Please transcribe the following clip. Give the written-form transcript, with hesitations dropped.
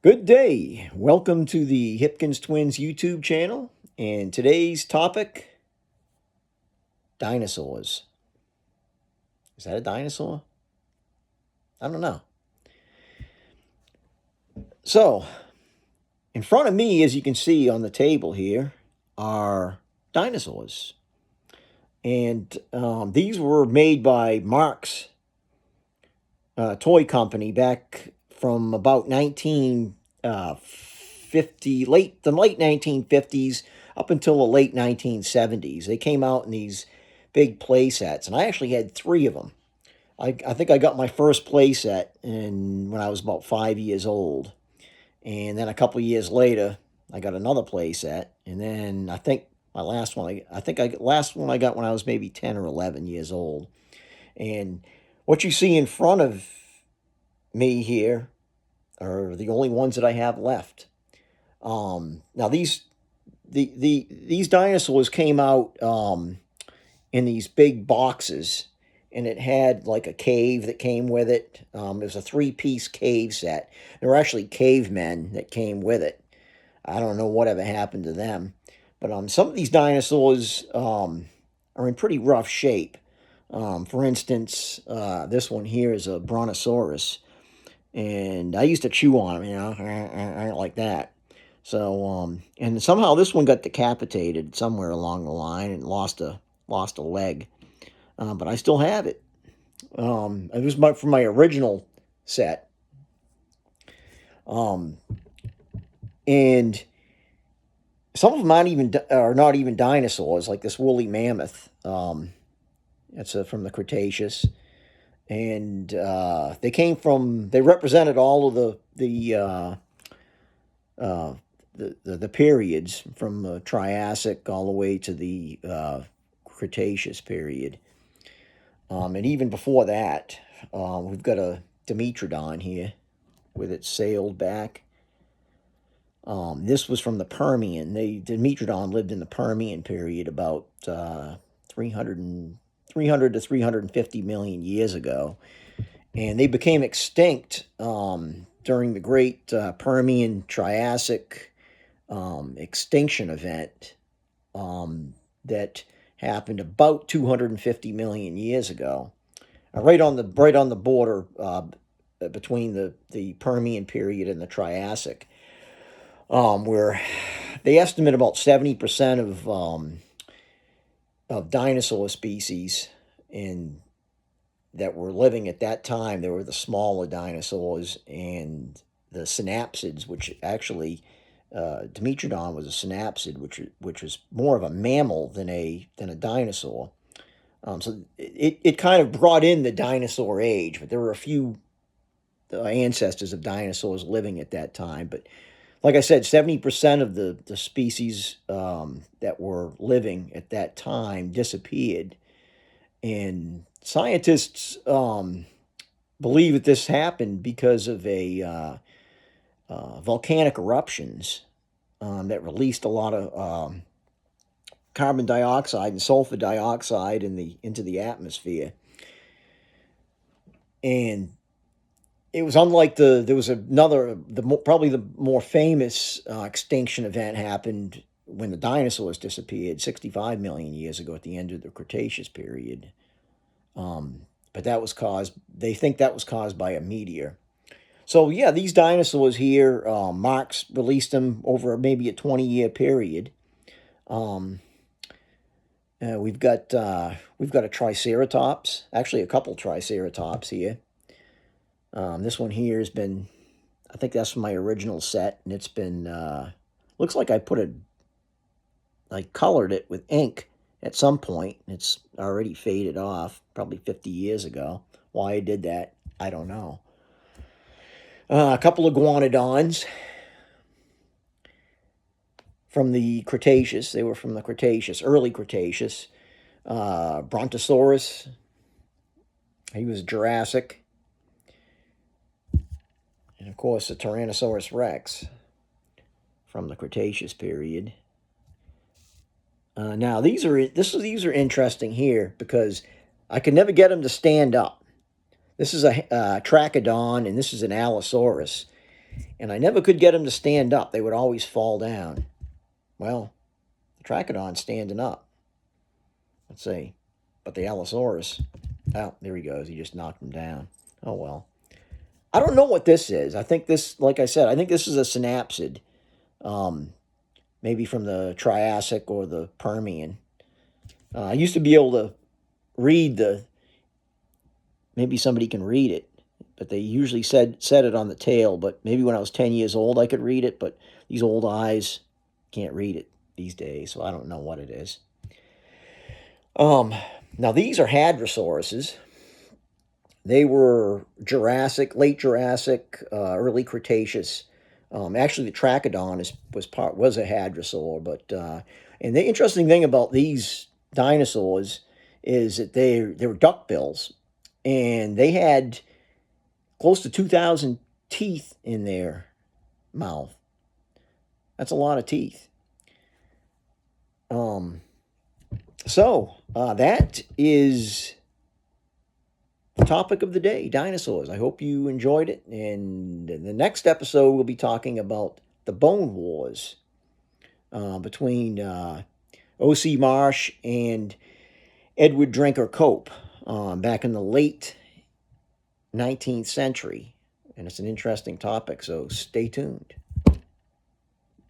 Good day. Welcome to the Hipkins Twins YouTube channel. And today's topic, dinosaurs. Is that a dinosaur? I don't know. So, in front of me, as you can see on the table here, are dinosaurs. And these were made by Marx toy company back from about 1950, the late 1950s up until the late 1970s. They came out in these big play sets, and I actually had three of them. I think I got my first play set when I was about 5 years old, and then a couple of years later, I got another play set, and then I think my last one, last one I got when I was maybe 10 or 11 years old. And what you see in front of me here are the only ones that I have left. Now these dinosaurs came out in these big boxes, and it had like a cave that came with it. It was a three-piece cave set. There were actually cavemen that came with it. I don't know whatever happened to them, but some of these dinosaurs are in pretty rough shape. For instance, this one here is a brontosaurus, and I used to chew on them, I don't like that. So, and somehow this one got decapitated somewhere along the line and lost a leg, but I still have it. It was from my original set, and some of them are not even dinosaurs, like this woolly mammoth. That's from the Cretaceous, and they represented all of the periods from the Triassic all the way to the Cretaceous period. And even before that, we've got a Dimetrodon here with its sailed back. This was from the Permian. Dimetrodon lived in the Permian period about 300 to 350 million years ago. And they became extinct during the Great Permian Triassic extinction event that happened about 250 million years ago, right on the border between the Permian period and the Triassic, where they estimate about 70% of dinosaur species that were living at that time. They were the smaller dinosaurs and the synapsids, which actually Dimetrodon was a synapsid, which was more of a mammal than a dinosaur. So it kind of brought in the dinosaur age, but there were a few ancestors of dinosaurs living at that time. But like I said, 70% of the species that were living at that time disappeared. And scientists believe that this happened because of volcanic eruptions that released a lot of carbon dioxide and sulfur dioxide into the atmosphere. And it was unlike there was probably the more famous extinction event happened when the dinosaurs disappeared 65 million years ago at the end of the Cretaceous period. But they think that was caused by a meteor. So yeah, these dinosaurs here, Marx released them over maybe a 20-year period. We've got a Triceratops, actually a couple Triceratops here. This one here has been, I think that's from my original set, and it's been, looks like I colored it with ink at some point. It's already faded off, probably 50 years ago. Why I did that, I don't know. A couple of iguanodons from the Cretaceous. They were from the Cretaceous, early Cretaceous. Brontosaurus, he was Jurassic. And of course, the Tyrannosaurus Rex from the Cretaceous period. Now these are interesting here because I could never get them to stand up. This is a Trachodon, and this is an Allosaurus. and I never could get them to stand up. They would always fall down. Well, the Trachodon's standing up. Let's see. But the Allosaurus, oh, there he goes. He just knocked him down. Oh, well. I don't know what this is. I think this, like I said, I think this is a synapsid. Maybe from the Triassic or the Permian. I used to be able to read maybe somebody can read it, but they usually said it on the tail. But maybe when I was 10 years old, I could read it, but these old eyes can't read it these days, so I don't know what it is. Now these are hadrosauruses. They were Jurassic, late Jurassic, early Cretaceous. Actually, the Trachodon was a hadrosaur, but and the interesting thing about these dinosaurs is that they were duckbills, and they had close to 2,000 teeth in their mouth. That's a lot of teeth. So that is the topic of the day, dinosaurs. I hope you enjoyed it. And in the next episode, we'll be talking about the bone wars between O.C. Marsh and Edward Drinker Cope back in the late 19th century. And it's an interesting topic, so stay tuned.